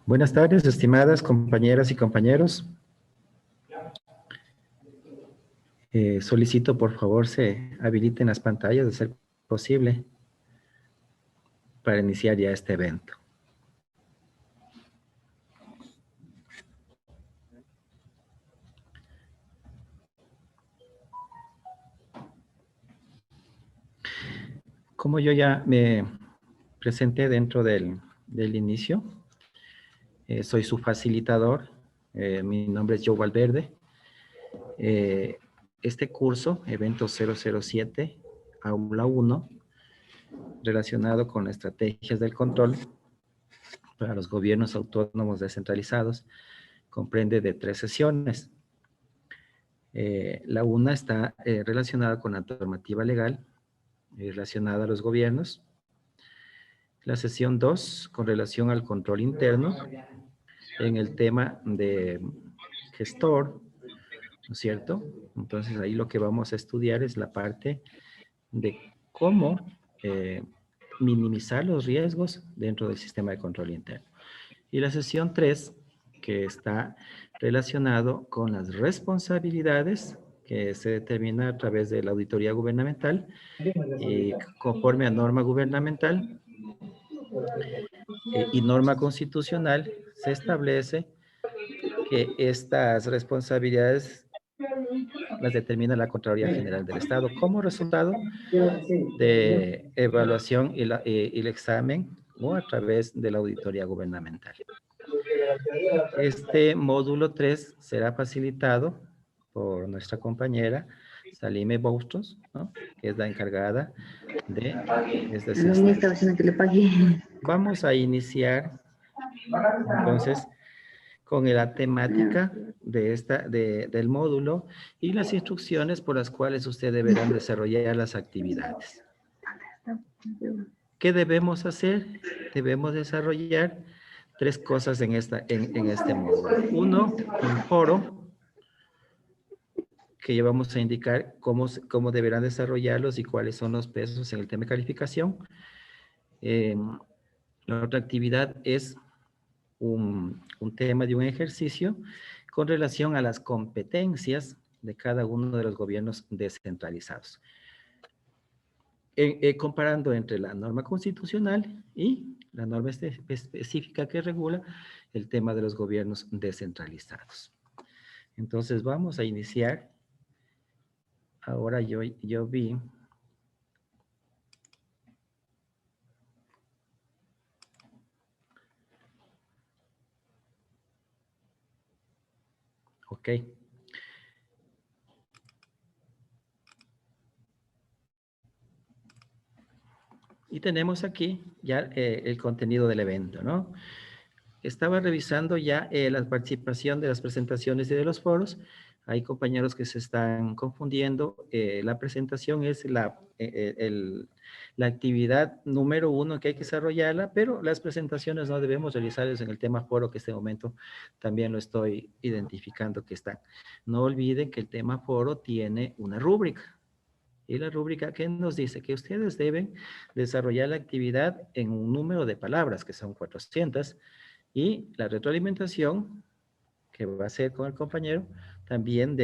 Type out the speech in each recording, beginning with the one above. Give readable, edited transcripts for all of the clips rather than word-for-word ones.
Buenas tardes, estimadas compañeras y compañeros. Solicito, por favor, se habiliten las pantallas de ser posible para iniciar ya este evento. Como yo ya me presenté dentro del inicio, soy su facilitador. Mi nombre es Joe Valverde. Este curso, evento 007, aula 1, relacionado con estrategias del control para los gobiernos autónomos descentralizados, comprende de 3 sesiones. La una está relacionada con la normativa legal, relacionada a los gobiernos. La sesión 2, con relación al control interno, en el tema de gestor, ¿no es cierto? Entonces ahí lo que vamos a estudiar es la parte de cómo minimizar los riesgos dentro del sistema de control interno. Y la sesión 3, que está relacionado con las responsabilidades que se determina a través de la auditoría gubernamental y conforme a norma gubernamental y norma constitucional, se establece que estas responsabilidades las determina la Contraloría General del Estado como resultado de evaluación y el examen o a través de la auditoría gubernamental. Este módulo 3 será facilitado por nuestra compañera Salime Bustos, ¿no?, que es la encargada de este sistema. Vamos a iniciar entonces con la temática del módulo y las instrucciones por las cuales ustedes deberán desarrollar las actividades. ¿Qué debemos hacer? Debemos desarrollar 3 cosas en este módulo. Uno, un foro, que ya vamos a indicar cómo deberán desarrollarlos y cuáles son los pesos en el tema de calificación. La otra actividad es un tema de un ejercicio con relación a las competencias de cada uno de los gobiernos descentralizados. Comparando entre la norma constitucional y la norma específica que regula el tema de los gobiernos descentralizados. Entonces vamos a iniciar. Ahora yo vi. Ok. Y tenemos aquí ya el contenido del evento, ¿no? Estaba revisando ya la participación de las presentaciones y de los foros. Hay compañeros que se están confundiendo. La presentación es la actividad número 1 que hay que desarrollarla, pero las presentaciones no debemos realizarlas en el tema foro, que este momento también lo estoy identificando que están. No olviden que el tema foro tiene una rúbrica. Y la rúbrica que nos dice que ustedes deben desarrollar la actividad en un número de palabras, que son 400, y la retroalimentación que va a hacer con el compañero también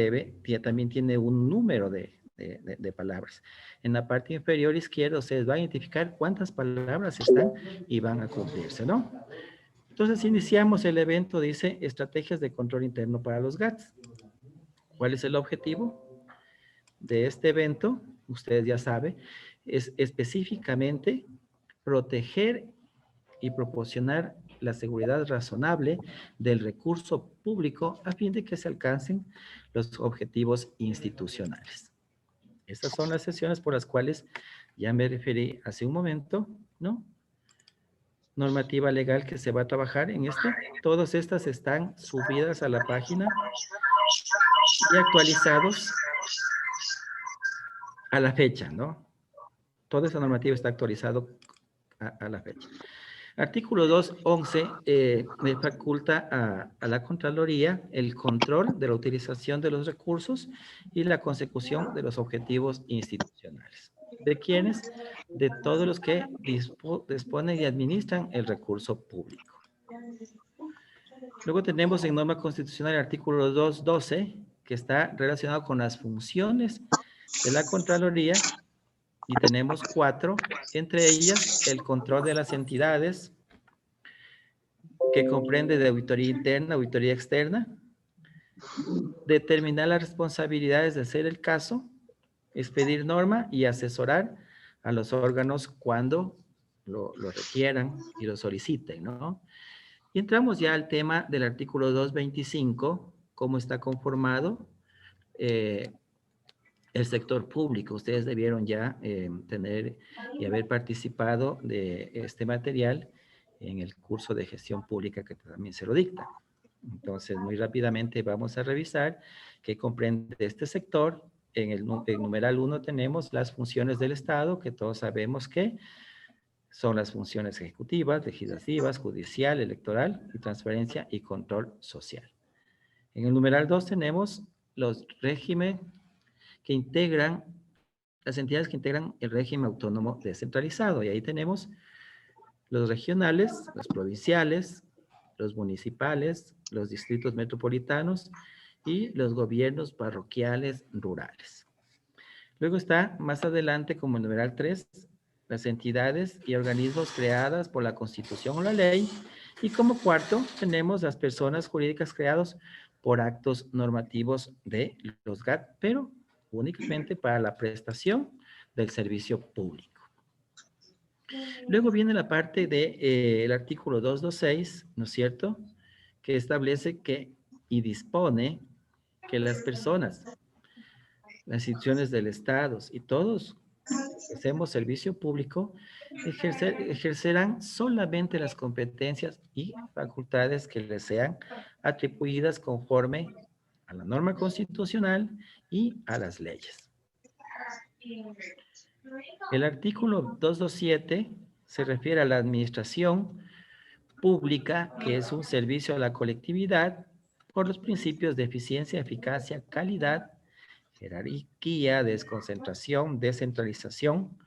tiene un número de palabras. En la parte inferior izquierda ustedes van a identificar cuántas palabras están y van a cumplirse, ¿no? Entonces iniciamos el evento, dice estrategias de control interno para los GATS. ¿Cuál es el objetivo de este evento? Ustedes ya saben, es específicamente proteger y proporcionar la seguridad razonable del recurso público a fin de que se alcancen los objetivos institucionales. Estas son las sesiones por las cuales ya me referí hace un momento, ¿no? normativa legal que se va a trabajar en este. Todas estas están subidas a la página y actualizados a la fecha, ¿no? Toda esa normativa está actualizado a la fecha. Artículo 2.11 me faculta a la Contraloría el control de la utilización de los recursos y la consecución de los objetivos institucionales. ¿De quiénes? De todos los que disponen y administran el recurso público. Luego tenemos en norma constitucional el artículo 2.12, que está relacionado con las funciones de la Contraloría, y tenemos 4, entre ellas el control de las entidades, que comprende de auditoría interna, auditoría externa, determinar las responsabilidades de ser el caso, expedir norma y asesorar a los órganos cuando lo requieran y lo soliciten, ¿no? Y entramos ya al tema del artículo 225, cómo está conformado el sector público. Ustedes debieron ya tener y haber participado de este material en el curso de gestión pública que también se lo dicta. Entonces, muy rápidamente vamos a revisar qué comprende este sector. En el numeral 1 tenemos las funciones del Estado, que todos sabemos que son las funciones ejecutivas, legislativas, judicial, electoral, y transparencia y control social. En el numeral 2 tenemos los regímenes que integran, las entidades que integran el régimen autónomo descentralizado. Y ahí tenemos los regionales, los provinciales, los municipales, los distritos metropolitanos y los gobiernos parroquiales rurales. Luego está más adelante como el numeral 3, las entidades y organismos creadas por la Constitución o la ley. Y como cuarto tenemos las personas jurídicas creadas por actos normativos de los GAT, pero únicamente para la prestación del servicio público. Luego viene la parte del artículo 226, ¿no es cierto?, que establece que y dispone que las personas, las instituciones del Estado y todos que hacemos servicio público ejercerán solamente las competencias y facultades que les sean atribuidas conforme a la norma constitucional y a las leyes. El artículo 227 se refiere a la administración pública, que es un servicio a la colectividad por los principios de eficiencia, eficacia, calidad, jerarquía, desconcentración, descentralización,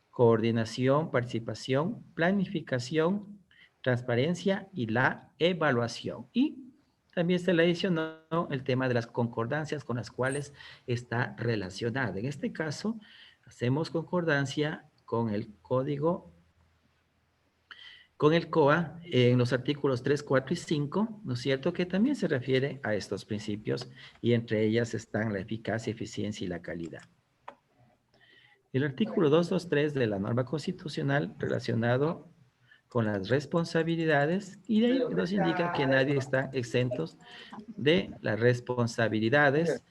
coordinación, participación, planificación, transparencia y la evaluación. Y también se le adicionó el tema de las concordancias con las cuales está relacionada. En este caso, hacemos concordancia con el código, con el COA, en los artículos 3, 4 y 5, ¿no es cierto?, que también se refiere a estos principios, y entre ellas están la eficacia, eficiencia y la calidad. El artículo 223 de la norma constitucional relacionado con las responsabilidades, y de ahí nos indica que nadie está exentos de las responsabilidades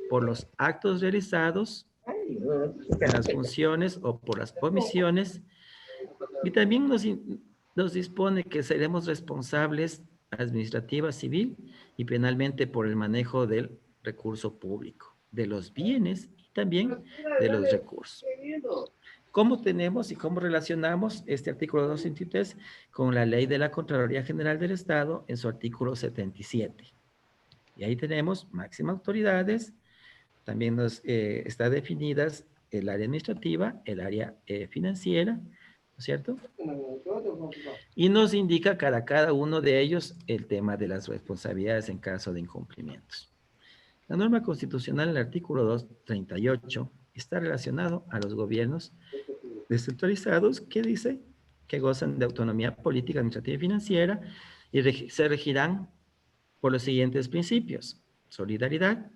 por los actos realizados, en las funciones o por las omisiones, y también nos dispone que seremos responsables administrativa, civil y penalmente por el manejo del recurso público, de los bienes y también de los recursos. ¿Cómo tenemos y cómo relacionamos este artículo 223 con la ley de la Contraloría General del Estado en su artículo 77? Y ahí tenemos máximas autoridades, también está definidas el área administrativa, el área financiera, ¿no es cierto? Y nos indica cada uno de ellos el tema de las responsabilidades en caso de incumplimientos. La norma constitucional, el artículo 238, está relacionado a los gobiernos descentralizados, que dice que gozan de autonomía política, administrativa y financiera, y se regirán por los siguientes principios: solidaridad,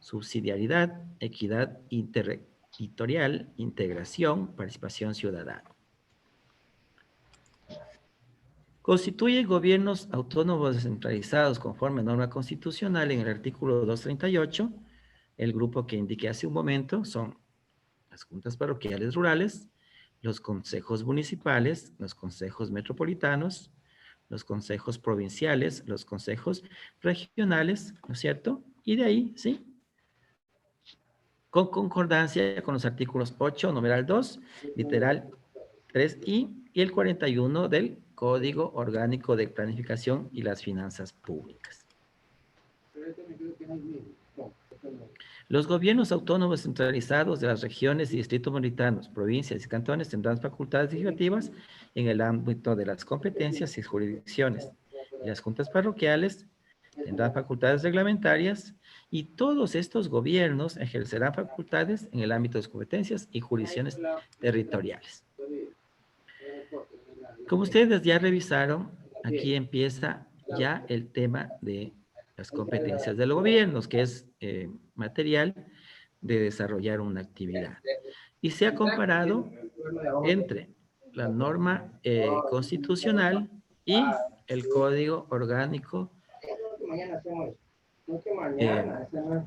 subsidiariedad, equidad interterritorial, integración, participación ciudadana. Constituye gobiernos autónomos descentralizados conforme a norma constitucional en el artículo 238. El grupo que indiqué hace un momento son las juntas parroquiales rurales, los consejos municipales, los consejos metropolitanos, los consejos provinciales, los consejos regionales, ¿no es cierto? Y de ahí, ¿sí? Con concordancia con los artículos 8, numeral 2, literal 3i y el 41 del Código Orgánico de Planificación y las Finanzas Públicas. Los gobiernos autónomos centralizados de las regiones y distritos metropolitanos, provincias y cantones tendrán facultades legislativas en el ámbito de las competencias y jurisdicciones. Y las juntas parroquiales tendrán facultades reglamentarias y todos estos gobiernos ejercerán facultades en el ámbito de sus competencias y jurisdicciones territoriales. Como ustedes ya revisaron, aquí empieza ya el tema de las competencias de los gobiernos, que es material de desarrollar una actividad. Y se ha comparado entre la norma constitucional y el Código Orgánico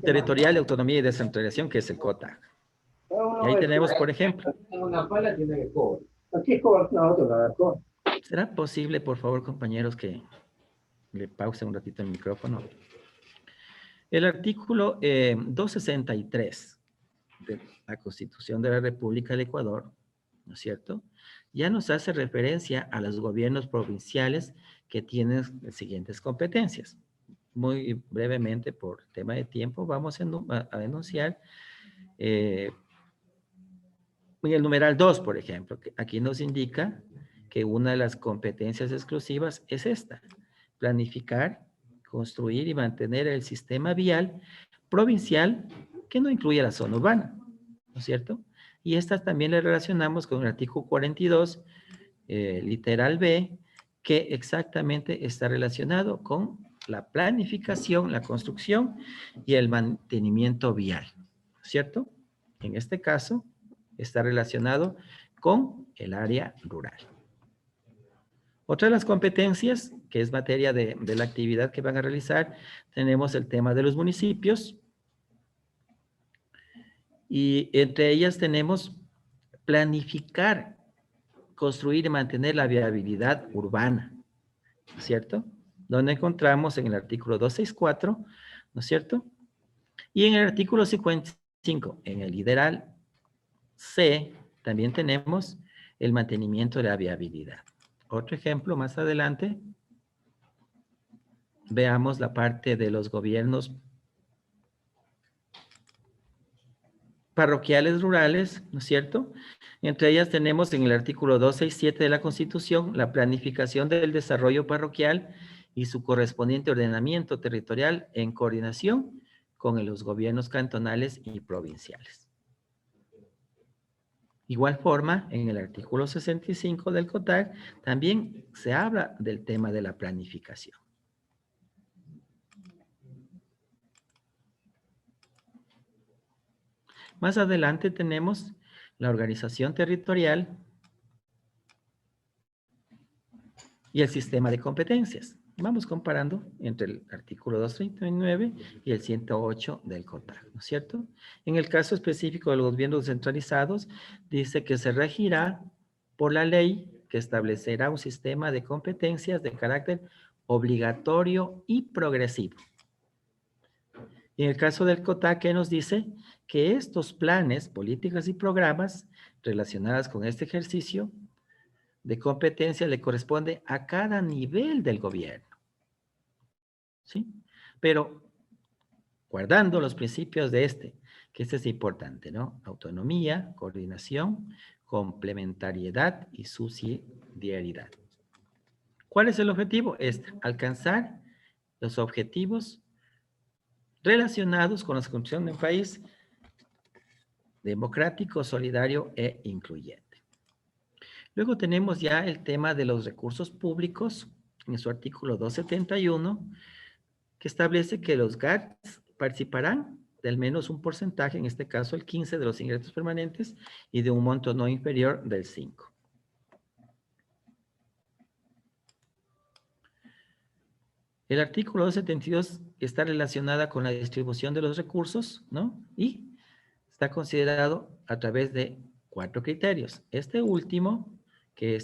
Territorial de Autonomía y Descentralización, que es el COTAG. Y ahí tenemos, por ejemplo, ¿será posible, por favor, compañeros, que le pause un ratito el micrófono? El artículo 263 de la Constitución de la República del Ecuador, ¿no es cierto?, ya nos hace referencia a los gobiernos provinciales que tienen las siguientes competencias. Muy brevemente, por tema de tiempo, vamos a enunciar en el numeral 2, por ejemplo, que aquí nos indica que una de las competencias exclusivas es esta: planificar, construir y mantener el sistema vial provincial que no incluye la zona urbana, ¿no es cierto? Y estas también le relacionamos con el artículo 42, literal B, que exactamente está relacionado con la planificación, la construcción y el mantenimiento vial, ¿no es cierto? En este caso, está relacionado con el área rural. Otra de las competencias, que es materia de la actividad que van a realizar, tenemos el tema de los municipios, y entre ellas tenemos planificar, construir y mantener la viabilidad urbana, ¿no es cierto? Donde encontramos en el artículo 264, ¿no es cierto? Y en el artículo 55, en el literal C, también tenemos el mantenimiento de la viabilidad. Otro ejemplo más adelante, veamos la parte de los gobiernos parroquiales rurales, ¿no es cierto? Entre ellas tenemos en el artículo 267 de la Constitución la planificación del desarrollo parroquial y su correspondiente ordenamiento territorial en coordinación con los gobiernos cantonales y provinciales. Igual forma, en el artículo 65 del COTAG también se habla del tema de la planificación. Más adelante tenemos la organización territorial y el sistema de competencias. Vamos comparando entre el artículo 239 y el 108 del COTAG, ¿no es cierto? En el caso específico de los gobiernos centralizados, dice que se regirá por la ley que establecerá un sistema de competencias de carácter obligatorio y progresivo. Y en el caso del COTAG, ¿qué nos dice? Que estos planes, políticas y programas relacionadas con este ejercicio de competencia le corresponde a cada nivel del gobierno, ¿sí? Pero guardando los principios de que este es importante, ¿no? Autonomía, coordinación, complementariedad y subsidiariedad. ¿Cuál es el objetivo? Es alcanzar los objetivos relacionados con la construcción de un país democrático, solidario e incluyente. Luego tenemos ya el tema de los recursos públicos en su artículo 271, que establece que los GATS participarán de al menos un porcentaje, en este caso el 15% de los ingresos permanentes y de un monto no inferior del 5%. El artículo 272 está relacionada con la distribución de los recursos, ¿no? Y está considerado a través de 4 criterios. Este último, que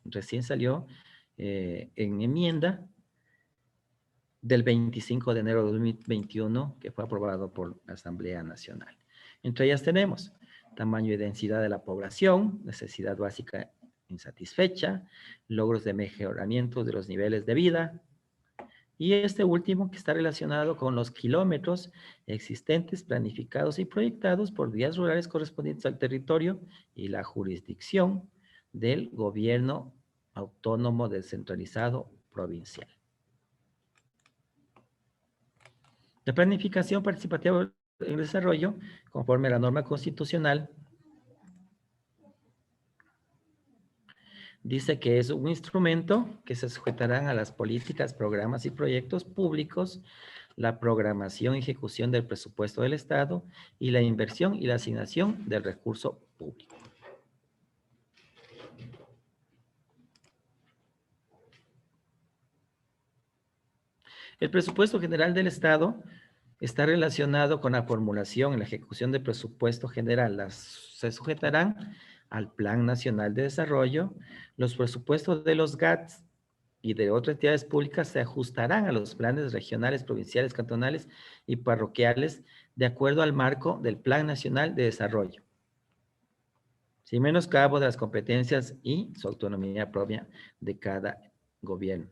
recién salió en enmienda del 25 de enero de 2021, que fue aprobado por la Asamblea Nacional. Entre ellas tenemos tamaño y densidad de la población, necesidad básica insatisfecha, logros de mejoramiento de los niveles de vida, y este último que está relacionado con los kilómetros existentes, planificados y proyectados por vías rurales correspondientes al territorio y la jurisdicción del gobierno autónomo descentralizado provincial. La planificación participativa en el desarrollo, conforme a la norma constitucional, dice que es un instrumento que se sujetarán a las políticas, programas y proyectos públicos, la programación y ejecución del presupuesto del Estado y la inversión y la asignación del recurso público. El presupuesto general del Estado está relacionado con la formulación y la ejecución del presupuesto general. Se sujetarán al Plan Nacional de Desarrollo. Los presupuestos de los GATS y de otras entidades públicas se ajustarán a los planes regionales, provinciales, cantonales y parroquiales de acuerdo al marco del Plan Nacional de Desarrollo, sin menoscabo de las competencias y su autonomía propia de cada gobierno.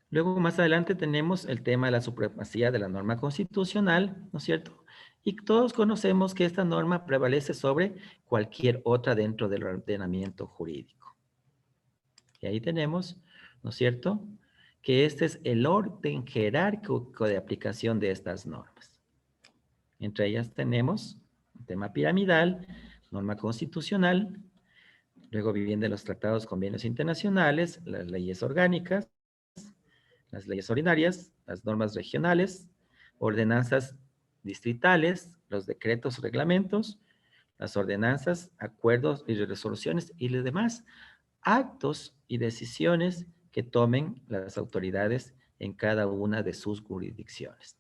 Luego, más adelante, tenemos el tema de la supremacía de la norma constitucional, ¿no es cierto? Y todos conocemos que esta norma prevalece sobre cualquier otra dentro del ordenamiento jurídico. Y ahí tenemos, ¿no es cierto?, que este es el orden jerárquico de aplicación de estas normas. Entre ellas tenemos el tema piramidal, norma constitucional, luego vienen los tratados, convenios internacionales, las leyes orgánicas, las leyes ordinarias, las normas regionales, ordenanzas distritales, los decretos, reglamentos, las ordenanzas, acuerdos y resoluciones y los demás actos y decisiones que tomen las autoridades en cada una de sus jurisdicciones.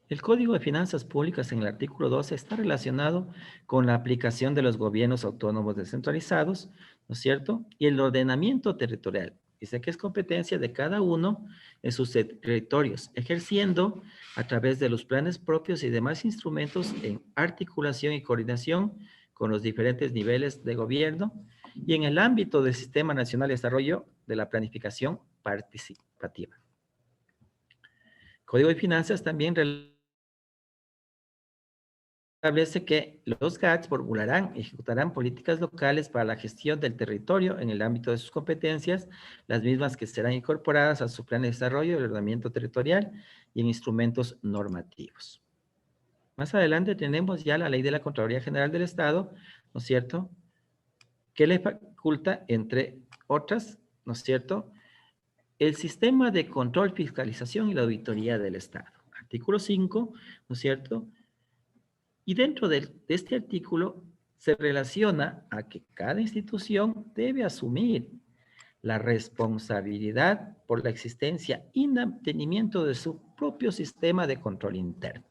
El Código de Finanzas Públicas en el artículo 12 está relacionado con la aplicación de los gobiernos autónomos descentralizados, ¿no es cierto? Y el ordenamiento territorial. Dice que es competencia de cada uno en sus territorios, ejerciendo a través de los planes propios y demás instrumentos en articulación y coordinación con los diferentes niveles de gobierno y en el ámbito del Sistema Nacional de Desarrollo de la Planificación Participativa. Código de Finanzas también establece que los GATS formularán y ejecutarán políticas locales para la gestión del territorio en el ámbito de sus competencias, las mismas que serán incorporadas a su plan de desarrollo y ordenamiento territorial y en instrumentos normativos. Más adelante tenemos ya la Ley de la Contraloría General del Estado, ¿no es cierto?, que le faculta, entre otras, ¿no es cierto?, el sistema de control, fiscalización y la auditoría del Estado. Artículo 5, ¿no es cierto?, y dentro de este artículo se relaciona a que cada institución debe asumir la responsabilidad por la existencia y mantenimiento de su propio sistema de control interno.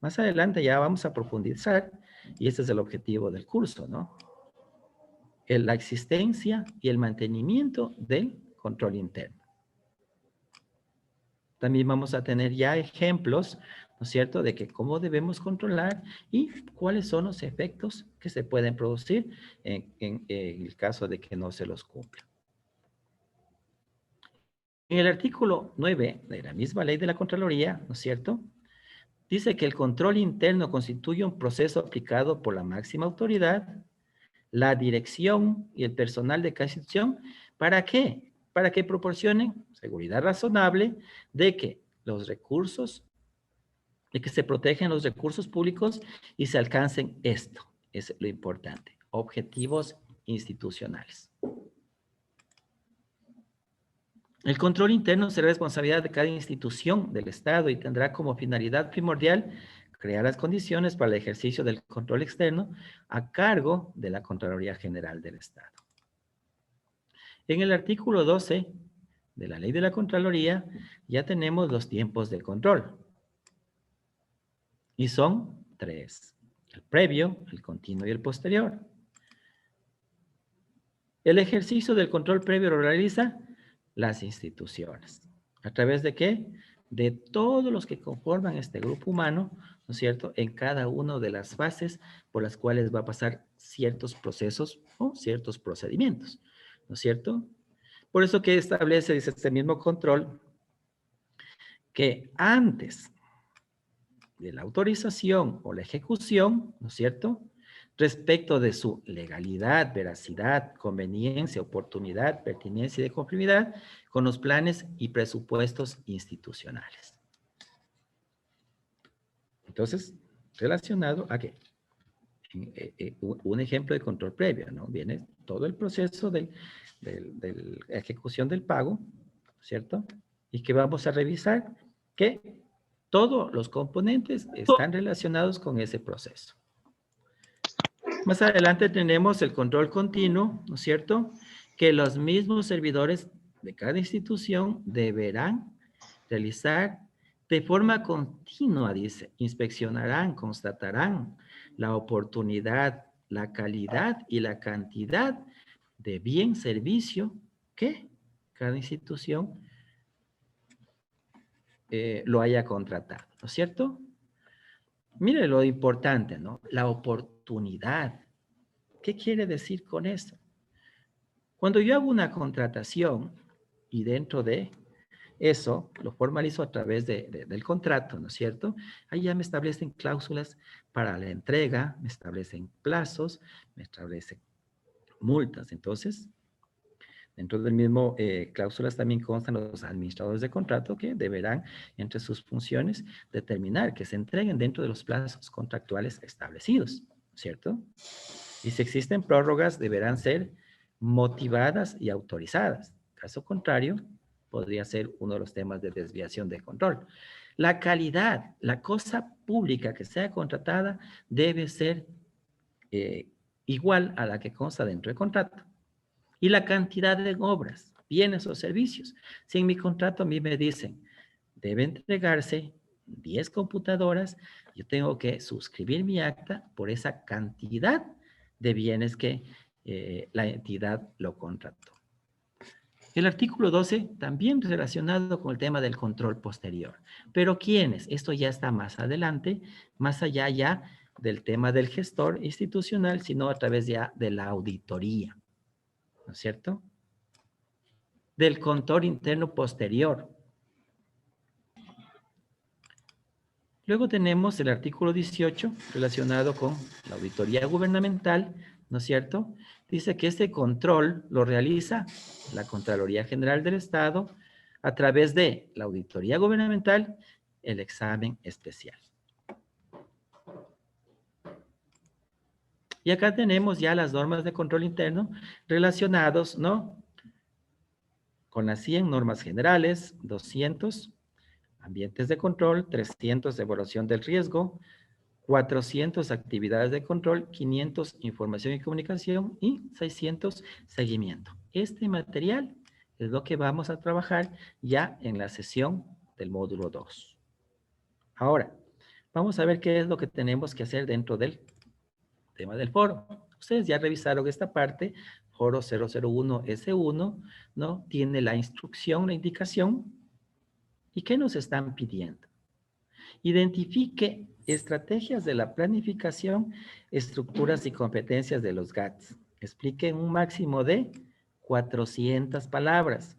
Más adelante ya vamos a profundizar, y este es el objetivo del curso, ¿no? La existencia y el mantenimiento del control interno. También vamos a tener ya ejemplos, ¿no es cierto?, de que cómo debemos controlar y cuáles son los efectos que se pueden producir en el caso de que no se los cumpla. En el artículo 9 de la misma ley de la Contraloría, ¿no es cierto?, dice que el control interno constituye un proceso aplicado por la máxima autoridad, la dirección y el personal de cada institución. ¿Para qué? Para que proporcionen seguridad razonable de que los recursos, de que se protegen los recursos públicos y se alcancen esto, es lo importante, objetivos institucionales. El control interno será responsabilidad de cada institución del Estado y tendrá como finalidad primordial crear las condiciones para el ejercicio del control externo a cargo de la Contraloría General del Estado. En el artículo 12 de la Ley de la Contraloría ya tenemos los tiempos de control. Y son 3. El previo, el continuo y el posterior. El ejercicio del control previo lo realiza las instituciones. ¿A través de qué? De todos los que conforman este grupo humano, ¿no es cierto? En cada una de las fases por las cuales va a pasar ciertos procesos o ciertos procedimientos, ¿no es cierto? Por eso que establece, dice este mismo control, que antes de la autorización o la ejecución, ¿no es cierto? Respecto de su legalidad, veracidad, conveniencia, oportunidad, pertinencia y de conformidad con los planes y presupuestos institucionales. Entonces, relacionado a qué? Un ejemplo de control previo, ¿no? Viene todo el proceso de la ejecución del pago, ¿cierto? Y que vamos a revisar que todos los componentes están relacionados con ese proceso. Más adelante tenemos el control continuo, ¿no es cierto? Que los mismos servidores de cada institución deberán realizar de forma continua, dice, inspeccionarán, constatarán la oportunidad, la calidad y la cantidad de bien servicio que cada institución lo haya contratado, ¿no es cierto? Mire lo importante, ¿no? La oportunidad. ¿Qué quiere decir con esto? Cuando yo hago una contratación y dentro de eso lo formalizo a través del contrato, ¿no es cierto? Ahí ya me establecen cláusulas para la entrega, me establecen plazos, me establecen multas. Entonces, dentro del mismo cláusulas también constan los administradores de contrato que deberán, entre sus funciones, determinar que se entreguen dentro de los plazos contractuales establecidos, ¿cierto? Y si existen prórrogas, deberán ser motivadas y autorizadas. Caso contrario, podría ser uno de los temas de desviación de control. La calidad, la cosa pública que sea contratada debe ser igual a la que consta dentro del contrato. Y la cantidad de obras, bienes o servicios. Si en mi contrato a mí me dicen, debe entregarse 10 computadoras, yo tengo que suscribir mi acta por esa cantidad de bienes que la entidad lo contrató. El artículo 12 también relacionado con el tema del control posterior. Pero ¿quiénes? Esto ya está más adelante, más allá ya del tema del gestor institucional, sino a través ya de la auditoría, ¿no es cierto? Del control interno posterior. Luego tenemos el artículo 18 relacionado con la auditoría gubernamental, ¿no es cierto? Dice que este control lo realiza la Contraloría General del Estado a través de la auditoría gubernamental, el examen especial. Y acá tenemos ya las normas de control interno relacionados, ¿no? Con las 100 normas generales, 200 ambientes de control, 300 evaluación del riesgo, 400 actividades de control, 500 información y comunicación y 600 seguimiento. Este material es lo que vamos a trabajar ya en la sesión del módulo 2. Ahora, vamos a ver qué es lo que tenemos que hacer dentro del tema del foro. Ustedes ya revisaron esta parte, foro 001S1, ¿no? Tiene la instrucción, la indicación. ¿Y qué nos están pidiendo? Identifique estrategias de la planificación, estructuras y competencias de los GATS. Explique un máximo de 400 palabras.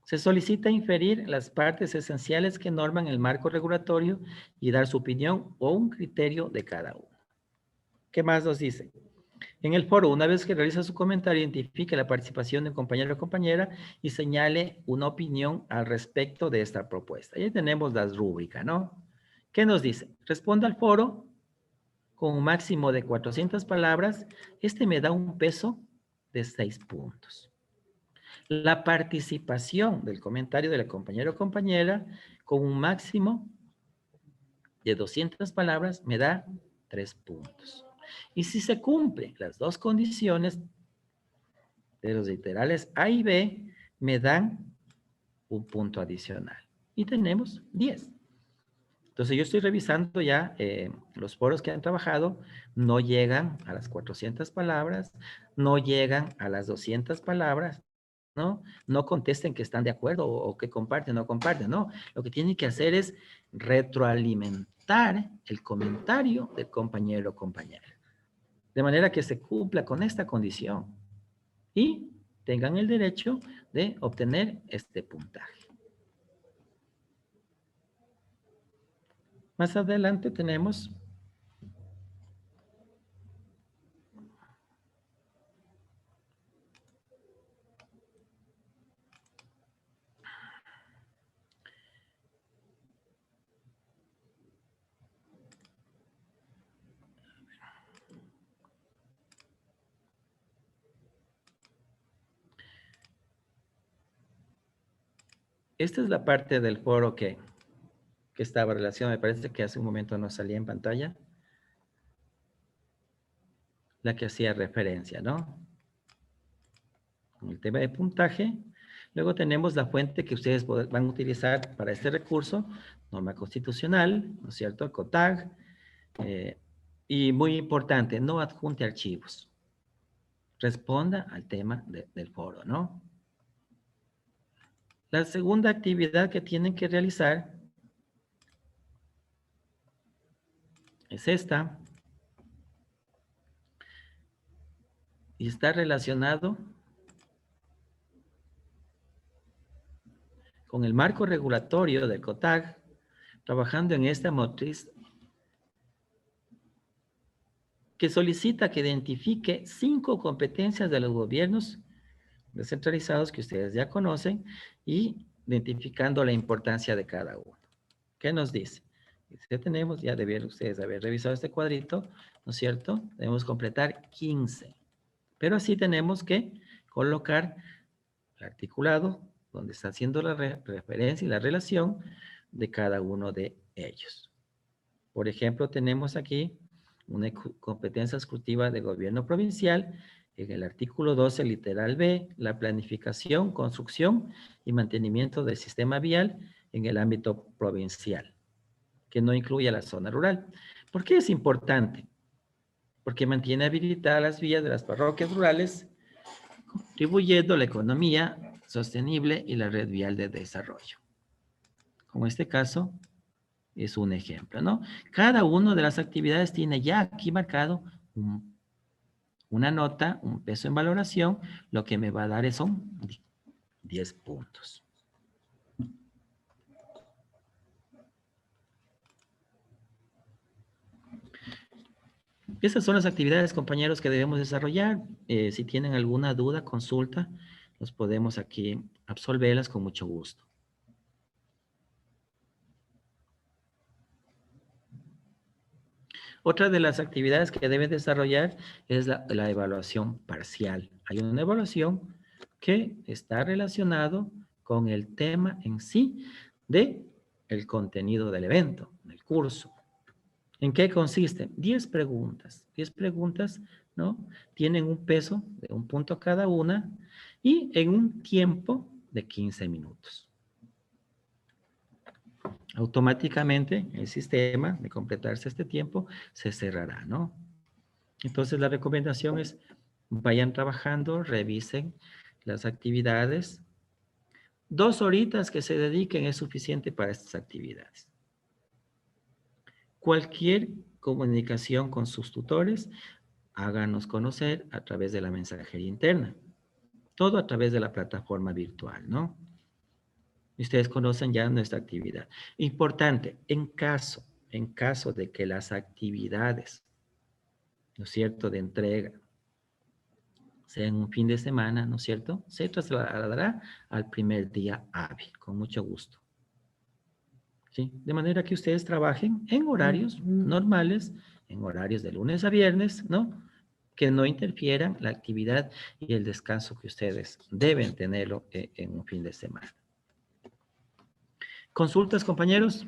Se solicita inferir las partes esenciales que norman el marco regulatorio y dar su opinión o un criterio de cada uno. ¿Qué más nos dice? En el foro, una vez que realiza su comentario, identifique la participación de un compañero o compañera y señale una opinión al respecto de esta propuesta. Ahí tenemos las rúbricas, ¿no? ¿Qué nos dice? Responda al foro con un máximo de 400 palabras. Este me da un peso de 6 puntos. La participación del comentario de la compañera o compañera con un máximo de 200 palabras me da 3 puntos. Y si se cumplen las dos condiciones de los literales A y B, me dan un punto adicional. Y tenemos 10. Entonces yo estoy revisando ya los foros que han trabajado, no llegan a las 400 palabras, no llegan a las 200 palabras, ¿no? No contesten que están de acuerdo o que comparten o no comparten, no. Lo que tienen que hacer es retroalimentar el comentario del compañero o compañera. De manera que se cumpla con esta condición y tengan el derecho de obtener este puntaje. Más adelante tenemos esta es la parte del foro que estaba relacionada, me parece que hace un momento no salía en pantalla, la que hacía referencia, ¿no? Con el tema de puntaje. Luego tenemos la fuente que ustedes van a utilizar para este recurso, norma constitucional, ¿no es cierto? El COTAG. Y muy importante, no adjunte archivos. Responda al tema del foro, ¿no? La segunda actividad que tienen que realizar es esta. Y está relacionado con el marco regulatorio del COTAG, trabajando en esta motriz que solicita que identifique 5 competencias de los gobiernos descentralizados que ustedes ya conocen y identificando la importancia de cada uno. ¿Qué nos dice? Ya tenemos, ya debieron ustedes haber revisado este cuadrito, ¿no es cierto? Debemos completar 15. Pero así tenemos que colocar el articulado donde está haciendo la referencia y la relación de cada uno de ellos. Por ejemplo, tenemos aquí una competencia exclusiva de gobierno provincial, en el artículo 12, literal B, la planificación, construcción y mantenimiento del sistema vial en el ámbito provincial, que no incluye a la zona rural. ¿Por qué es importante? Porque mantiene habilitadas las vías de las parroquias rurales, contribuyendo a la economía sostenible y la red vial de desarrollo. Como este caso es un ejemplo, ¿no? Cada una de las actividades tiene ya aquí marcado una nota, un peso en valoración, lo que me va a dar son 10 puntos. Esas son las actividades, compañeros, que debemos desarrollar. Si tienen alguna duda, consulta, los podemos aquí absolverlas con mucho gusto. Otra de las actividades que deben desarrollar es la evaluación parcial. Hay una evaluación que está relacionado con el tema en sí de el contenido del evento, del curso. ¿En qué consiste? 10 preguntas. 10 preguntas, ¿no? Tienen un peso de 1 punto cada una y en un tiempo de 15 minutos. Automáticamente el sistema, de completarse este tiempo, se cerrará, ¿no? Entonces la recomendación es, vayan trabajando, revisen las actividades. 2 horitas que se dediquen es suficiente para estas actividades. Cualquier comunicación con sus tutores, háganos conocer a través de la mensajería interna. Todo a través de la plataforma virtual, ¿no? Ustedes conocen ya nuestra actividad. Importante, en caso de que las actividades, ¿no es cierto?, de entrega sean un fin de semana, ¿no es cierto?, se trasladará al primer día hábil, con mucho gusto. ¿Sí? De manera que ustedes trabajen en horarios normales, en horarios de lunes a viernes, ¿no?, que no interfieran la actividad y el descanso que ustedes deben tenerlo en un fin de semana. ¿Consultas, compañeros?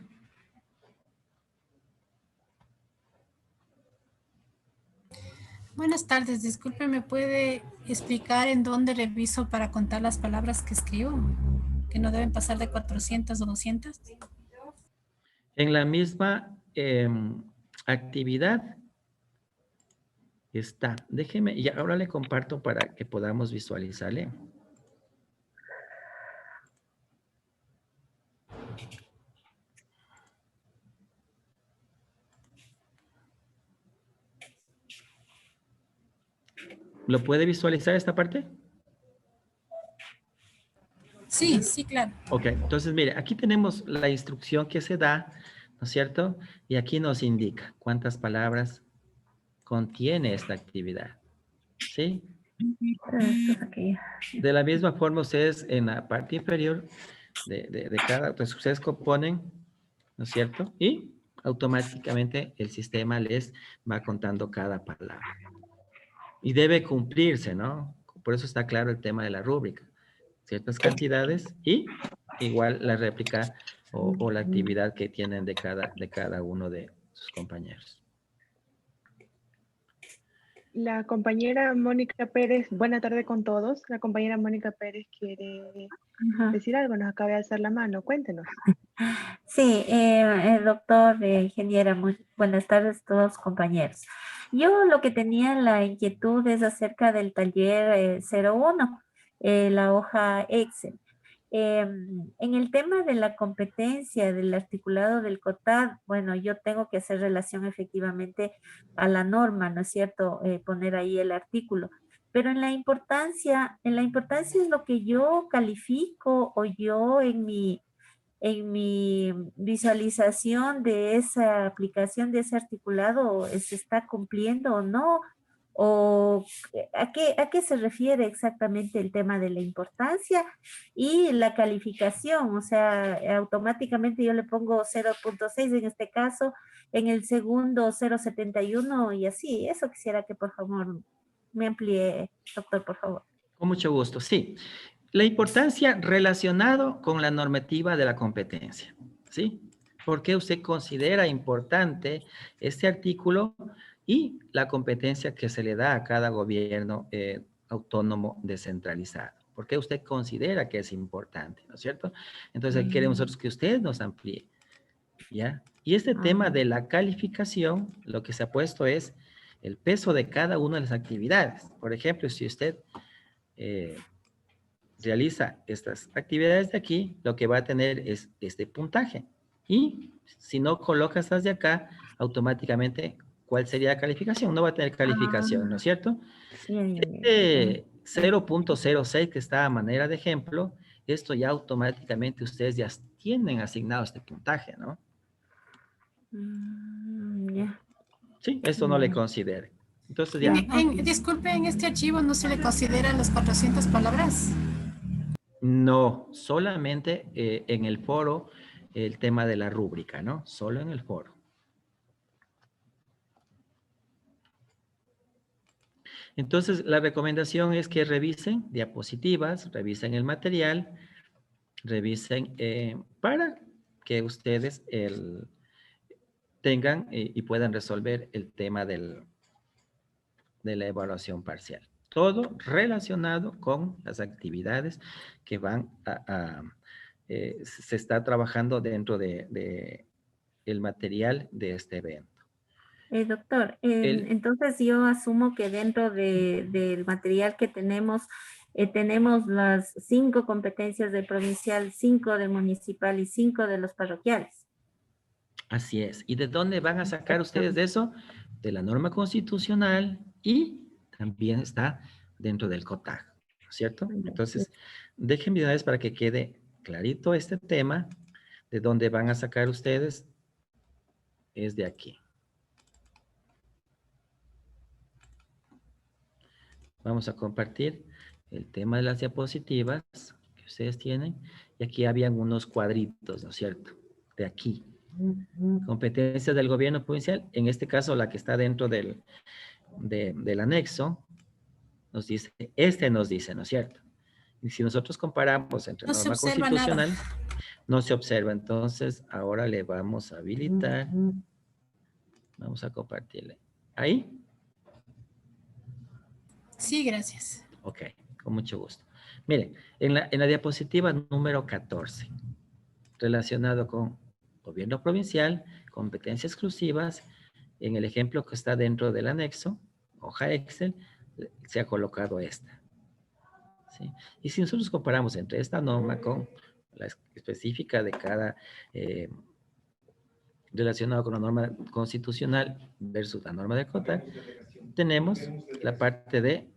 Buenas tardes, disculpe, ¿me puede explicar en dónde reviso para contar las palabras que escribo? ¿Que no deben pasar de 400 o 200? En la misma actividad está. Déjeme, y ahora le comparto para que podamos visualizarle. ¿Lo puede visualizar esta parte? Sí, sí, claro. Ok, entonces mire, aquí tenemos la instrucción que se da, ¿no es cierto? Y aquí nos indica cuántas palabras contiene esta actividad, ¿sí? De la misma forma, ustedes en la parte inferior de cada, entonces ustedes componen, ¿no es cierto? Y automáticamente el sistema les va contando cada palabra. Y debe cumplirse, ¿no? Por eso está claro el tema de la rúbrica. Ciertas cantidades y igual la réplica o la actividad que tienen de cada uno de sus compañeros. La compañera Mónica Pérez, buena tarde con todos. La compañera Mónica Pérez quiere decir algo, nos acaba de alzar la mano, cuéntenos. Sí, doctor, ingeniera, muy buenas tardes a todos compañeros. Yo lo que tenía la inquietud es acerca del taller 01, la hoja Excel. En el tema de la competencia del articulado del COTAD, bueno, yo tengo que hacer relación efectivamente a la norma, ¿no es cierto? Poner ahí el artículo. Pero en la importancia es lo que yo califico o yo en mi visualización de esa aplicación, de ese articulado, se está cumpliendo o no, o a qué se refiere exactamente el tema de la importancia y la calificación, o sea, automáticamente yo le pongo 0.6 en este caso, en el segundo 0.71 y así. Eso quisiera que por favor me amplíe, doctor, por favor. Con mucho gusto, sí. La importancia relacionado con la normativa de la competencia, ¿sí? ¿Por qué usted considera importante este artículo y la competencia que se le da a cada gobierno autónomo descentralizado? ¿Por qué usted considera que es importante, ¿no es cierto? Entonces, aquí queremos nosotros que usted nos amplíe, ¿ya? Y este tema de la calificación, lo que se ha puesto es el peso de cada una de las actividades. Por ejemplo, si usted realiza estas actividades de aquí, lo que va a tener es este puntaje. Y si no colocas las de acá, automáticamente, ¿cuál sería la calificación? No va a tener calificación, ¿no es cierto? Este 0.06 que está a manera de ejemplo, esto ya automáticamente ustedes ya tienen asignado este puntaje, ¿no? Sí, esto no le considere. Entonces ya. Disculpe, en este archivo no se le consideran las 400 palabras. No, solamente en el foro el tema de la rúbrica, ¿no? Solo en el foro. Entonces, la recomendación es que revisen diapositivas, revisen el material, revisen para que ustedes tengan y puedan resolver el tema de la evaluación parcial. Todo relacionado con las actividades que van se está trabajando dentro de el material de este evento. Doctor, entonces yo asumo que dentro del material que tenemos, tenemos las 5 competencias del provincial, 5 del municipal y 5 de los parroquiales. Así es. ¿Y de dónde van a sacar ustedes de eso? De la norma constitucional y también está dentro del COTAG, ¿no es cierto? Entonces, déjenme una vez para que quede clarito este tema, de dónde van a sacar ustedes, es de aquí. Vamos a compartir el tema de las diapositivas que ustedes tienen. Y aquí habían unos cuadritos, ¿no es cierto? De aquí. Competencias del gobierno provincial, en este caso la que está dentro del anexo, nos dice, nos dice, ¿no es cierto? Y si nosotros comparamos entre No se norma observa constitucional, nada. no se observa. Entonces, ahora le vamos a habilitar. Vamos a compartirle. ¿Ahí? Sí, gracias. Ok, con mucho gusto. Miren, en la diapositiva número 14, relacionado con gobierno provincial, competencias exclusivas. En el ejemplo que está dentro del anexo, hoja Excel, se ha colocado esta. ¿Sí? Y si nosotros comparamos entre esta norma con la específica de cada relacionado con la norma constitucional versus la norma de COTAC, tenemos la parte de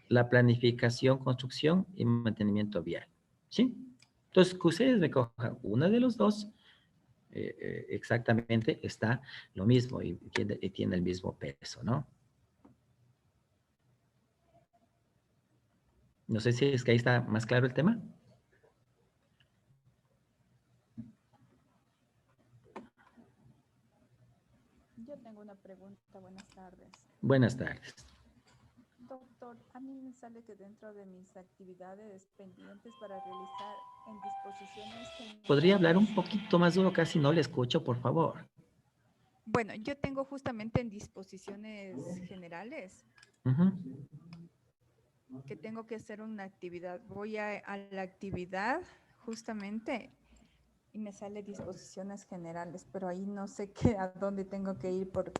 la planificación, construcción y mantenimiento vial. ¿Sí? Entonces, que ustedes me cojan una de los dos, exactamente está lo mismo y tiene el mismo peso, ¿no? No sé si es que ahí está más claro el tema. Yo tengo una pregunta. Buenas tardes. Buenas tardes. Doctor, a mí me sale que dentro de mis actividades pendientes para realizar en disposiciones generales... ¿Podría hablar un poquito más duro? Casi no le escucho, por favor. Bueno, yo tengo justamente en disposiciones generales que tengo que hacer una actividad. Voy a la actividad justamente y me sale disposiciones generales, pero ahí no sé a dónde tengo que ir por